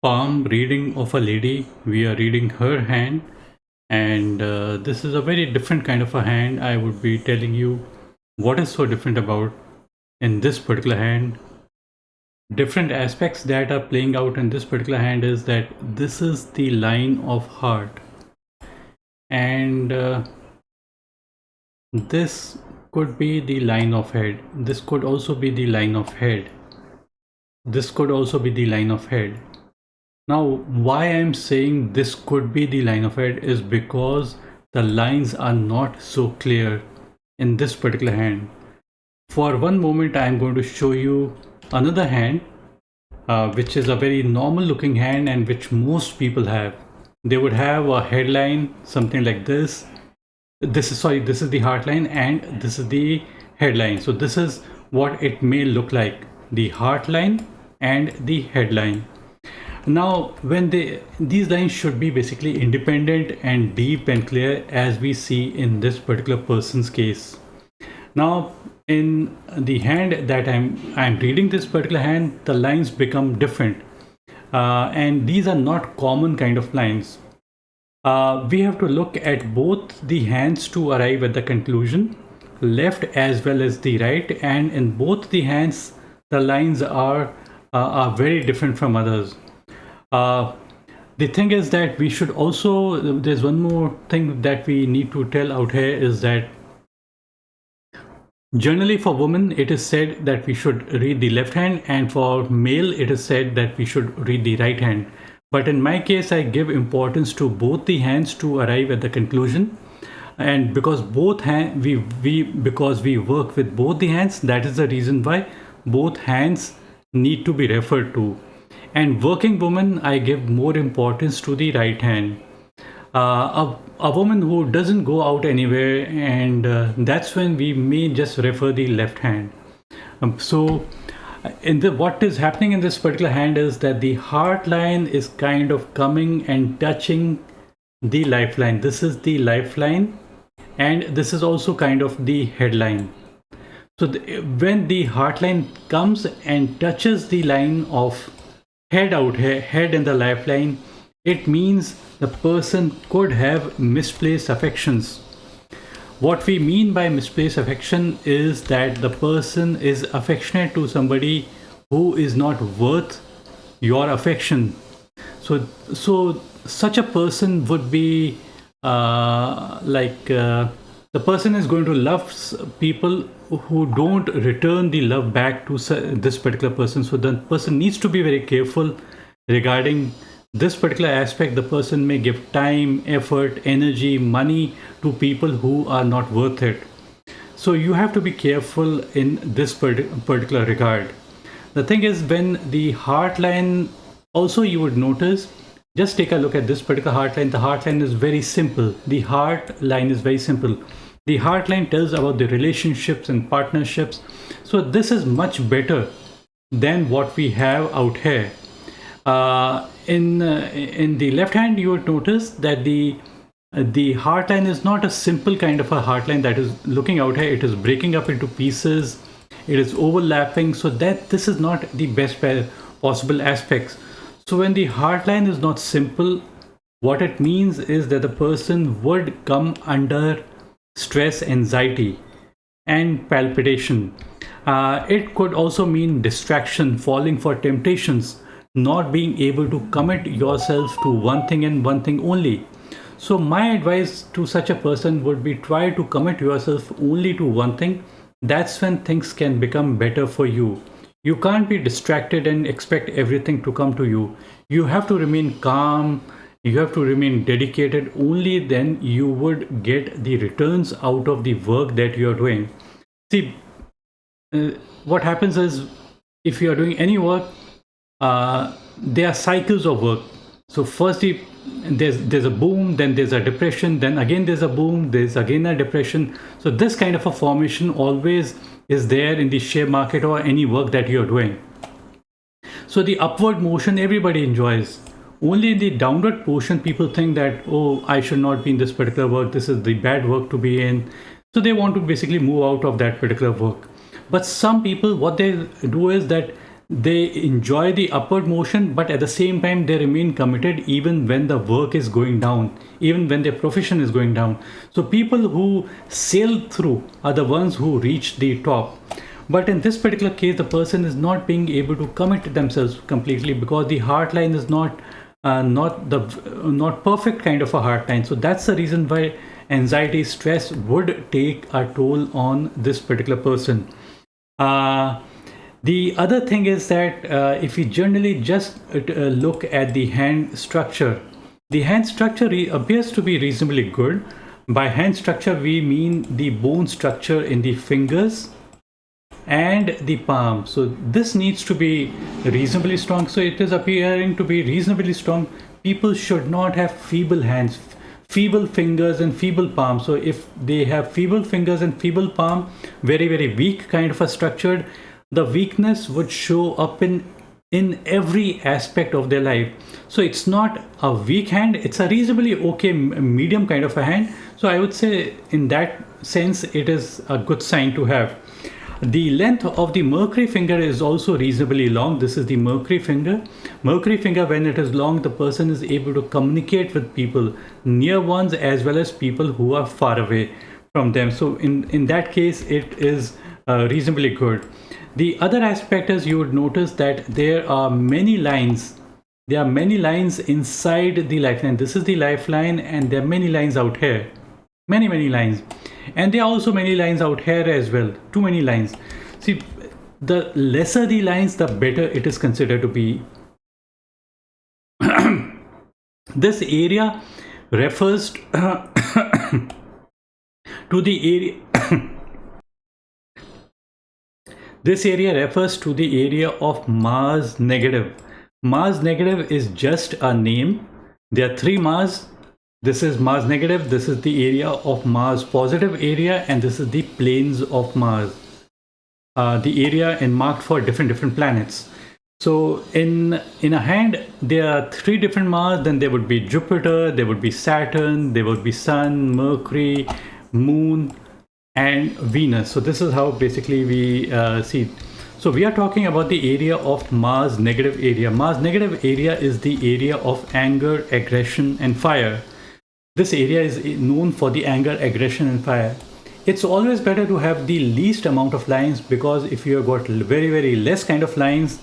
Palm reading of a lady. We are reading her hand, and this is a very different kind of a hand. I would be telling you what is so different about in this particular hand. Different aspects that are playing out in this particular hand is that this is the line of heart, and this could be the line of head. This could also be the line of head. This could also be the line of head. Now, why I'm saying this could be the line of head is because the lines are not so clear in this particular hand. For one moment, I'm going to show you another hand, which is a very normal looking hand and which most people have. They would have a headline, something like this. This is the heart line and this is the headline. So this is what it may look like, the heart line and the headline. Now, when these lines should be basically independent and deep and clear, as we see in this particular person's case. Now, in the hand that I'm reading, this particular hand, the lines become different, and these are not common kind of lines. We have to look at both the hands to arrive at the conclusion, left as well as the right, and in both the hands, the lines are very different from others. Uh, the thing is that we should also, there's one more thing that we need to tell out here is that generally for women, it is said that we should read the left hand, and for male, it is said that we should read the right hand. But in my case, I give importance to both the hands to arrive at the conclusion. And because because we work with both the hands, that is the reason why both hands need to be referred to. And working woman, I give more importance to the right hand. A woman who doesn't go out anywhere, and that's when we may just refer the left hand. So, in the what is happening in this particular hand is that the heart line is kind of coming and touching the lifeline. This is the lifeline, and this is also kind of the headline. So, when the heart line comes and touches the line of head out here, head in the lifeline, it means the person could have misplaced affections. What we mean by misplaced affection is that the person is affectionate to somebody who is not worth your affection. So such a person would be the person is going to love people who don't return the love back to this particular person. So the person needs to be very careful regarding this particular aspect. The person may give time, effort, energy, money to people who are not worth it. So you have to be careful in this particular regard. The thing is, when the heart line, also you would notice, just take a look at this particular heart line. The heart line is very simple. The heart line is very simple. The heart line tells about the relationships and partnerships. So this is much better than what we have out here. In the left hand, you would notice that the heart line is not a simple kind of a heart line that is looking out here. It is breaking up into pieces. It is overlapping. So that this is not the best possible aspects. So when the heart line is not simple, what it means is that the person would come under stress, anxiety, and palpitation. It could also mean distraction, falling for temptations, not being able to commit yourself to one thing and one thing only. So my advice to such a person would be try to commit yourself only to one thing. That's when things can become better for you. You can't be distracted and expect everything to come to you. You have to remain calm. You have to remain dedicated. Only then you would get the returns out of the work that you are doing. See, what happens is if you are doing any work, there are cycles of work. So firstly, there's a boom, then there's a depression, then again there's a boom, there's again a depression. So this kind of a formation always is there in the share market or any work that you're doing. So the upward motion everybody enjoys. Only in the downward portion people think that, oh, I should not be in this particular work, this is the bad work to be in. So they want to basically move out of that particular work. But some people, what they do is that they enjoy the upward motion, but at the same time they remain committed even when the work is going down, even when their profession is going down. So people who sail through are the ones who reach the top. But in this particular case, the person is not being able to commit themselves completely because the heart line is not perfect kind of a heart line. So that's the reason why anxiety, stress would take a toll on this particular person. uh, the other thing is that if we generally just look at the hand structure appears to be reasonably good. By hand structure, we mean the bone structure in the fingers and the palm. So this needs to be reasonably strong. So it is appearing to be reasonably strong. People should not have feeble hands, feeble fingers and feeble palm. So if they have feeble fingers and feeble palm, very weak kind of a structured, the weakness would show up in every aspect of their life. So it's not a weak hand, it's a reasonably okay medium kind of a hand. So I would say in that sense it is a good sign to have. The length of the mercury finger is also reasonably long. This is the mercury finger. Mercury finger, when it is long, the person is able to communicate with people, near ones as well as people who are far away from them. So in that case, it is reasonably good. The other aspect is you would notice that there are many lines. There are many lines inside the lifeline. This is the lifeline, and there are many lines out here. Many lines. And there are also many lines out here as well. Too many lines. See, the lesser the lines, the better it is considered to be. This area refers to the area. This area refers to the area of Mars negative. Mars negative is just a name. There are three Mars. This is Mars negative, this is the area of Mars positive area, and this is the planes of Mars. The area and marked for different planets. So in a hand, there are three different Mars. Then there would be Jupiter, there would be Saturn, there would be Sun, Mercury, Moon, and Venus. So this is how basically we see. So we are talking about the area of Mars negative area. Mars negative area is the area of anger, aggression, and fire. This area is known for the anger, aggression, and fire. It's always better to have the least amount of lines, because if you have got very less kind of lines,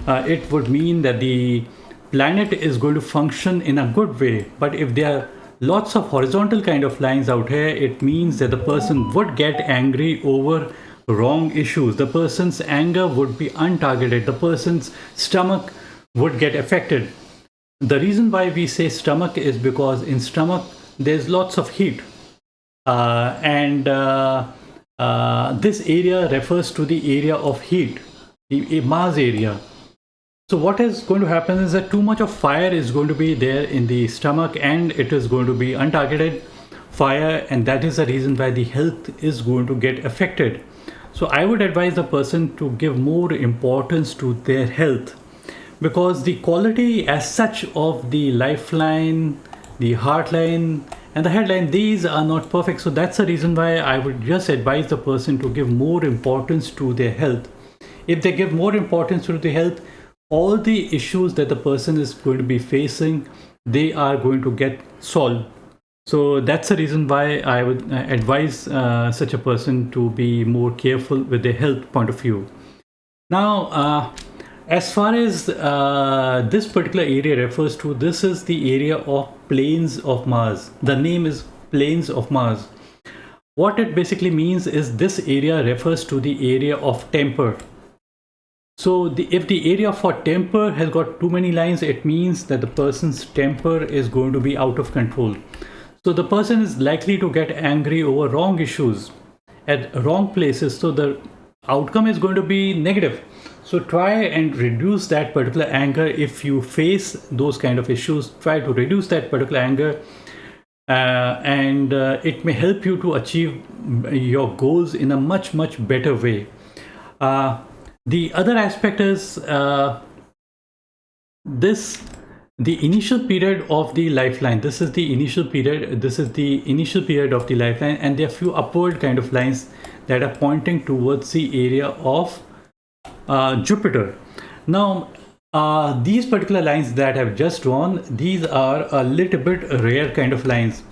it would mean that the planet is going to function in a good way. But if there are lots of horizontal kind of lines out here, it means that the person would get angry over wrong issues. The person's anger would be untargeted. The person's stomach would get affected. The reason why we say stomach is because in stomach there's lots of heat, and this area refers to the area of heat, the Mars area. So what is going to happen is that too much of fire is going to be there in the stomach, and it is going to be untargeted fire, and that is the reason why the health is going to get affected. So I would advise the person to give more importance to their health, because the quality as such of the lifeline, the heartline, and the headline, these are not perfect. So that's the reason why I would just advise the person to give more importance to their health. If they give more importance to the health, all the issues that the person is going to be facing, they are going to get solved. So that's the reason why I would advise such a person to be more careful with their health point of view. Now, as far as this particular area refers to, this is the area of planes of Mars. The name is planes of Mars. What it basically means is this area refers to the area of temper. So if the area for temper has got too many lines, it means that the person's temper is going to be out of control. So the person is likely to get angry over wrong issues at wrong places. So the outcome is going to be negative. So try and reduce that particular anger. If you face those kind of issues, try to reduce that particular anger, and it may help you to achieve your goals in a much better way. The other aspect is the initial period of the lifeline. This is the initial period. This is the initial period of the lifeline, and there are few upward kind of lines that are pointing towards the area of Jupiter. Now, these particular lines that I've just drawn, these are a little bit rare kind of lines.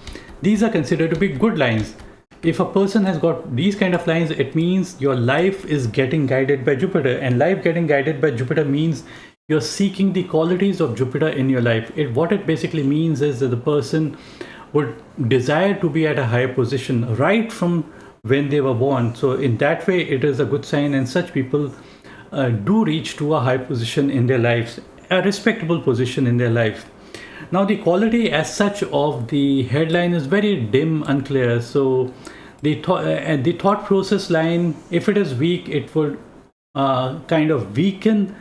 These are considered to be good lines. If a person has got these kind of lines, it means your life is getting guided by Jupiter, and life getting guided by Jupiter means you're seeking the qualities of Jupiter in your life. What it basically means is that the person would desire to be at a higher position right from when they were born. So in that way, it is a good sign, and such people do reach to a high position in their lives, a respectable position in their life. Now, the quality as such of the headline is very dim, unclear. So the thought process line, if it is weak, it would kind of weaken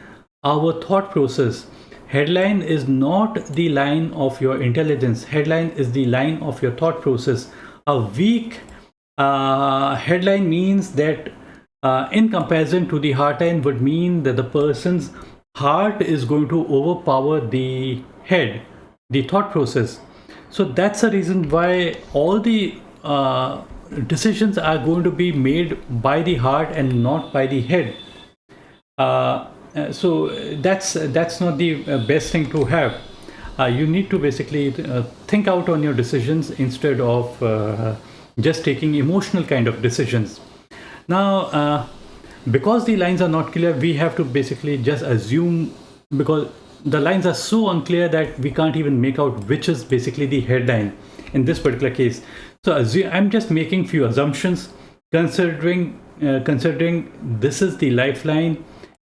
our thought process. Headline is not the line of your intelligence. Headline is the line of your thought process. A weak headline means that in comparison to the heart line would mean that the person's heart is going to overpower the head, the thought process. So that's the reason why all the decisions are going to be made by the heart and not by the head. So that's not the best thing to have. You need to basically think out on your decisions instead of just taking emotional kind of decisions. Now, because the lines are not clear, we have to basically just assume, because the lines are so unclear that we can't even make out which is basically the headline in this particular case. So I'm just making few assumptions, considering this is the lifeline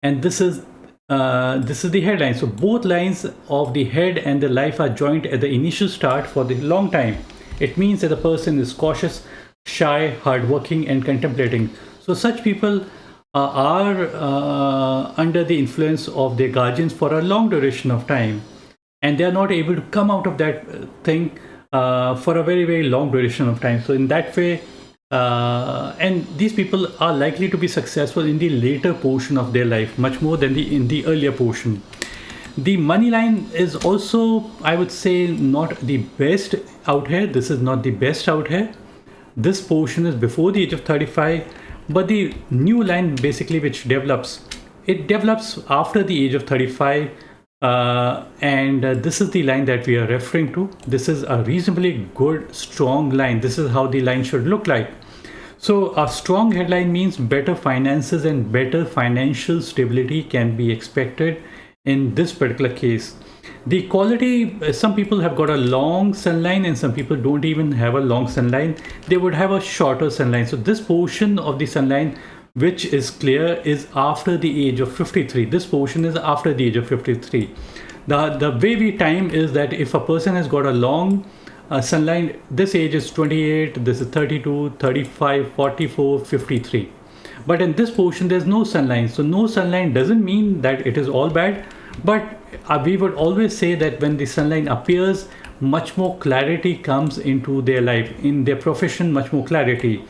and this is the headline. So both lines of the head and the life are joined at the initial start for the long time. It means that the person is cautious, shy, hardworking, and contemplating. So such people are under the influence of their guardians for a long duration of time, and they are not able to come out of that thing for a very, very long duration of time. So in that way, and these people are likely to be successful in the later portion of their life, much more than in the earlier portion. The money line is also, I would say, not the best out here. This is not the best out here. This portion is before the age of 35, but the new line basically which develops, it develops after the age of 35, and this is the line that we are referring to. This is a reasonably good, strong line. This is how the line should look like. So a strong headline means better finances and better financial stability can be expected in this particular case. The quality, some people have got a long sunline and some people don't even have a long sunline. They would have a shorter sunline. So this portion of the sunline which is clear is after the age of 53. This portion is after the age of 53. The way we time is that if a person has got a long sunline, this age is 28, this is 32, 35, 44, 53. But in this portion, there's no sunline. So no sunline doesn't mean that it is all bad. But we would always say that when the sunline appears, much more clarity comes into their life, in their profession, much more clarity.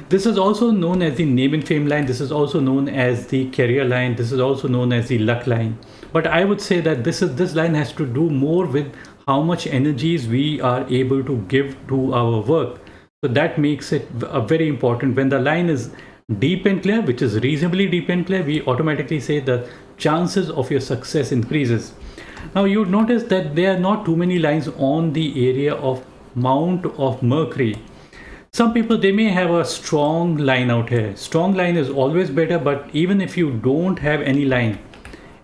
This is also known as the name and fame line. This is also known as the career line. This is also known as the luck line. But I would say that this line has to do more with how much energies we are able to give to our work. So that makes it very important. When the line is deep and clear, which is reasonably deep and clear, we automatically say the chances of your success increases. Now you would notice that there are not too many lines on the area of Mount of Mercury. Some people, they may have a strong line out here. Strong line is always better, but even if you don't have any line,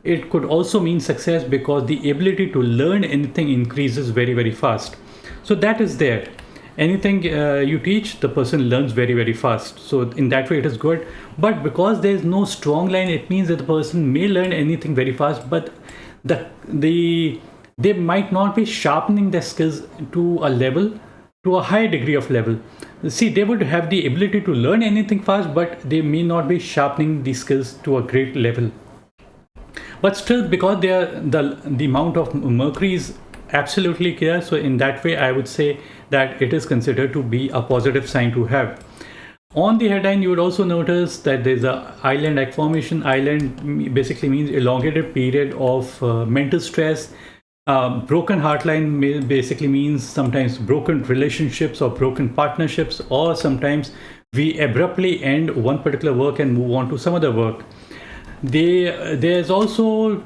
it could also mean success because the ability to learn anything increases very, very fast. So that is there. Anything you teach, the person learns very, very fast. So in that way, it is good. But because there is no strong line, it means that the person may learn anything very fast, but they might not be sharpening their skills to a high degree of level. See, they would have the ability to learn anything fast, but they may not be sharpening the skills to a great level. But still, because the amount of Mercury is absolutely clear, so in that way, I would say that it is considered to be a positive sign to have. On the headline, you would also notice that there's a island-like formation. Island basically means elongated period of mental stress. Broken heartline basically means sometimes broken relationships or broken partnerships, or sometimes we abruptly end one particular work and move on to some other work. There's also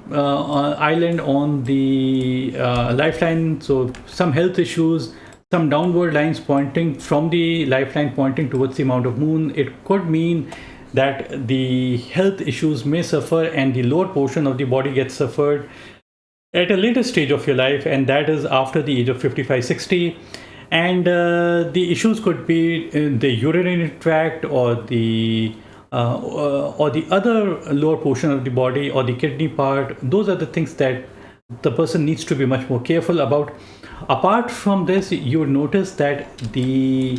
island on the lifeline, so some health issues, some downward lines pointing from the lifeline pointing towards the amount of moon. It could mean that the health issues may suffer and the lower portion of the body gets suffered at a later stage of your life, and that is after the age of 55, 60. And the issues could be in the urinary tract or the other lower portion of the body or the kidney part. Those are the things that the person needs to be much more careful about. Apart from this, you would notice that the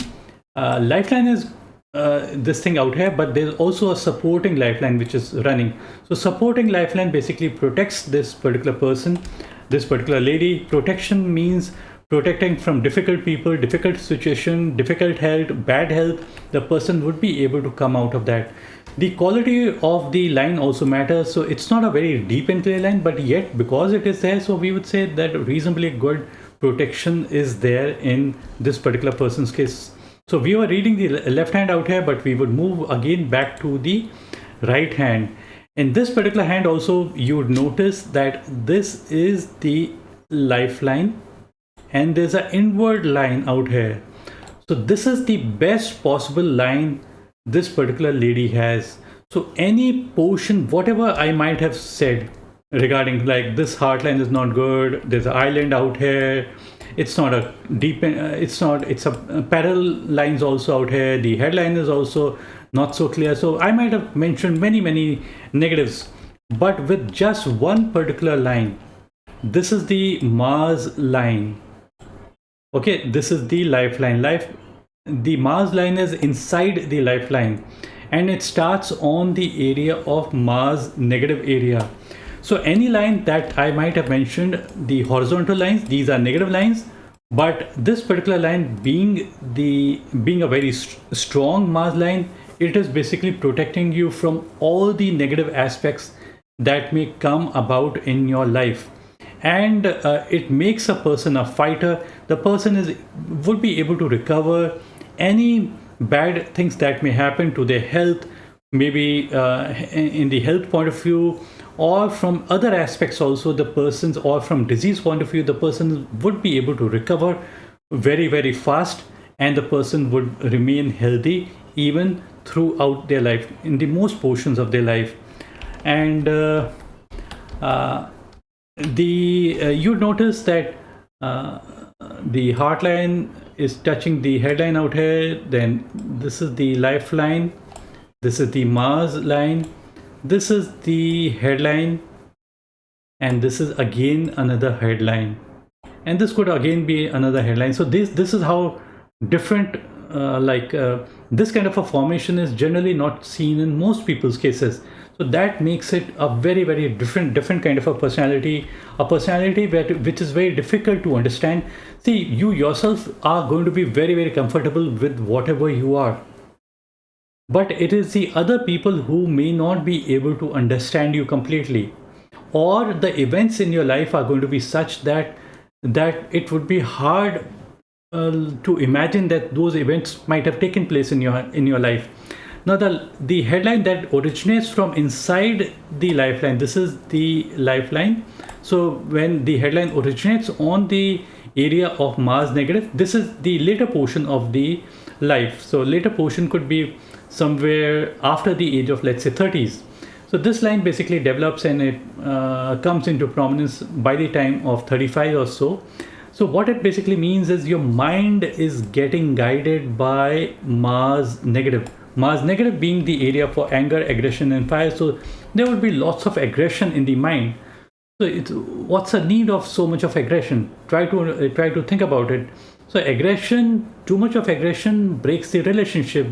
lifeline is this thing out here, but there's also a supporting lifeline which is running. So supporting lifeline basically protects this particular person, this particular lady. Protection means protecting from difficult people, difficult situation, difficult health, bad health. The person would be able to come out of that. The quality of the line also matters. So it's not a very deep and clear line, but yet because it is there, so we would say that reasonably good protection is there in this particular person's case. So we were reading the left hand out here, but we would move again back to the right hand. In this particular hand also, you would notice that this is the lifeline and there's an inward line out here. So this is the best possible line this particular lady has. So any portion, whatever I might have said regarding like this heart line is not good, there's an island out here, it's not a deep, it's a parallel lines also out here, the headline is also not so clear. So I might have mentioned many negatives, but with just one particular line, this is the Mars line. Okay, this is the lifeline. The Mars line is inside the lifeline and it starts on the area of Mars negative area. So any line that I might have mentioned, the horizontal lines, these are negative lines, but this particular line being a very strong Mars line, it is basically protecting you from all the negative aspects that may come about in your life. And it makes a person a fighter. The person would be able to recover any bad things that may happen to their health, maybe in the health point of view, or from other aspects also, the person's, or from disease point of view, the person would be able to recover very fast, and the person would remain healthy even throughout their life, in the most portions of their life. And you notice that the heart line is touching the headline out here, then this is the lifeline, this is the Mars line, this is the headline, and this is again another headline, and this could again be another headline. So this is how different this kind of a formation is generally not seen in most people's cases. So that makes it a very different kind of a personality which is very difficult to understand. See, you yourself are going to be very comfortable with whatever you are, but it is the other people who may not be able to understand you completely, or the events in your life are going to be such that it would be hard to imagine that those events might have taken place in your life. Now the headline that originates from inside the lifeline, this is the lifeline. So when the headline originates on the area of Mars negative, this is the later portion of the life. So later portion could be somewhere after the age of, let's say, 30s. So this line basically develops and it comes into prominence by the time of 35 or so. So what it basically means is your mind is getting guided by Mars negative. Mars negative being the area for anger, aggression, and fire. So there would be lots of aggression in the mind. So what's the need of so much of aggression? Try to think about it. So aggression, too much of aggression breaks the relationship,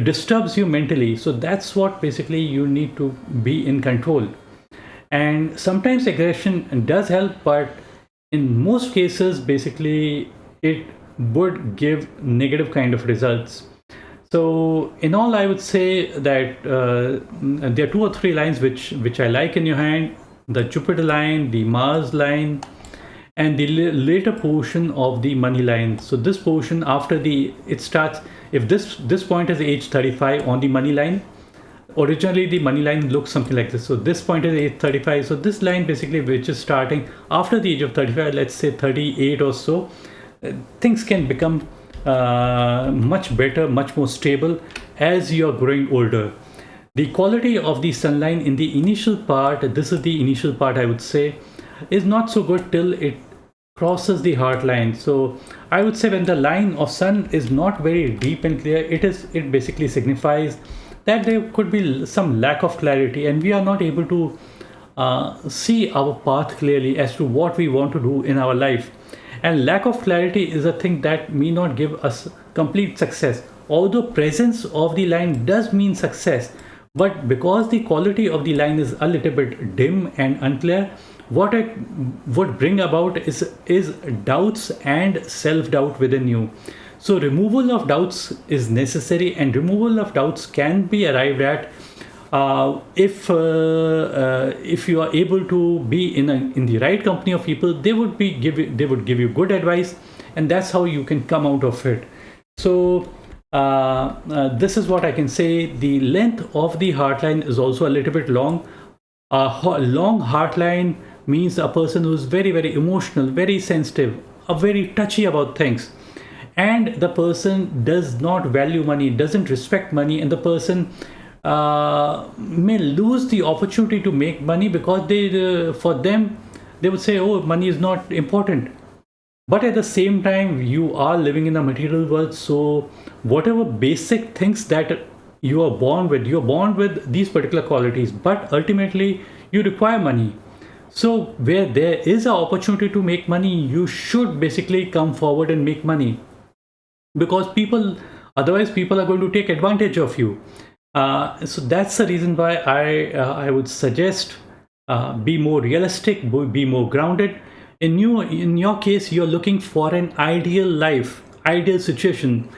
disturbs you mentally. So that's what basically you need to be in control. And sometimes aggression does help, but in most cases, basically, it would give negative kind of results. So in all, I would say that there are 2 or 3 lines which I like in your hand: the Jupiter line, the Mars line, and the later portion of the money line. So this portion after it starts, if this point is age 35 on the money line, originally the money line looks something like this. So this point is age 35. So this line basically, which is starting after the age of 35, let's say 38 or so, things can become much better, much more stable as you are growing older. The quality of the sun line in the initial part, this is the initial part I would say, is not so good till it crosses the heart line. So I would say when the line of sun is not very deep and clear, it basically signifies that there could be some lack of clarity and we are not able to see our path clearly as to what we want to do in our life. And lack of clarity is a thing that may not give us complete success, although presence of the line does mean success. But because the quality of the line is a little bit dim and unclear, what it would bring about is doubts and self-doubt within you. So removal of doubts is necessary, and removal of doubts can be arrived at if you are able to be in the right company of people. They would give you good advice, and that's how you can come out of it. So this is what I can say. The length of the heartline is also a little bit long. A long heartline means a person who is very, very emotional, very sensitive, very touchy about things, and the person does not value money, doesn't respect money, and the person may lose the opportunity to make money because for them they would say, oh, money is not important. But at the same time, you are living in a material world, so whatever basic things that you're born with these particular qualities, but ultimately you require money. So where there is an opportunity to make money, you should basically come forward and make money, because otherwise people are going to take advantage of you. So that's the reason why I would suggest be more realistic, be more grounded. In your case, you're looking for an ideal life, ideal situation.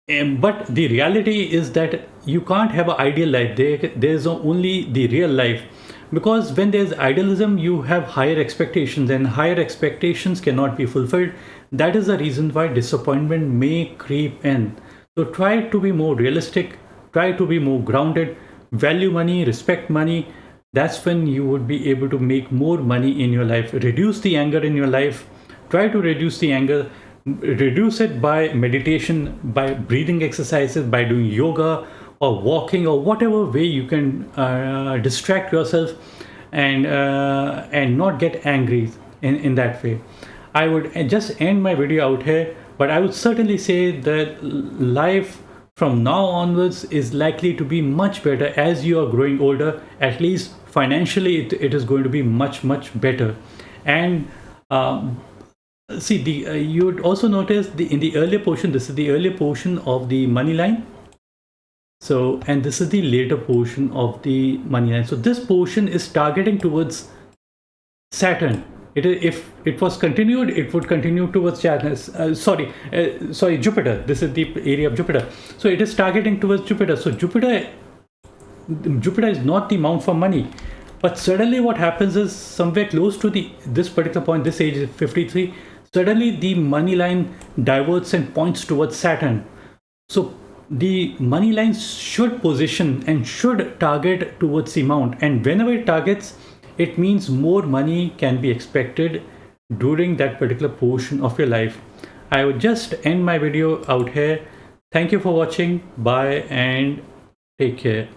But the reality is that you can't have an ideal life. There's only the real life. Because when there's idealism, you have higher expectations, and higher expectations cannot be fulfilled. That is the reason why disappointment may creep in. So try to be more realistic, try to be more grounded, value money, respect money. That's when you would be able to make more money in your life. Reduce the anger in your life. Try to reduce the anger. Reduce it by meditation, by breathing exercises, by doing yoga or walking, or whatever way you can distract yourself and not get angry in that way. I would just end my video out here, but I would certainly say that life from now onwards is likely to be much better as you are growing older. At least financially, it is going to be much better. And see, you would also notice in the earlier portion, this is the earlier portion of the money line. So, and this is the later portion of the money line. So this portion is targeting towards Saturn. If it was continued, it would continue towards Saturn. Sorry, Jupiter. This is the area of Jupiter. So it is targeting towards Jupiter. So Jupiter is not the mount for money. But suddenly what happens is, somewhere close to this particular point, this age is 53, suddenly the money line diverts and points towards Saturn. So the money line should position and should target towards the mount. And whenever it targets, it means more money can be expected during that particular portion of your life. I would just end my video out here. Thank you for watching. Bye and take care.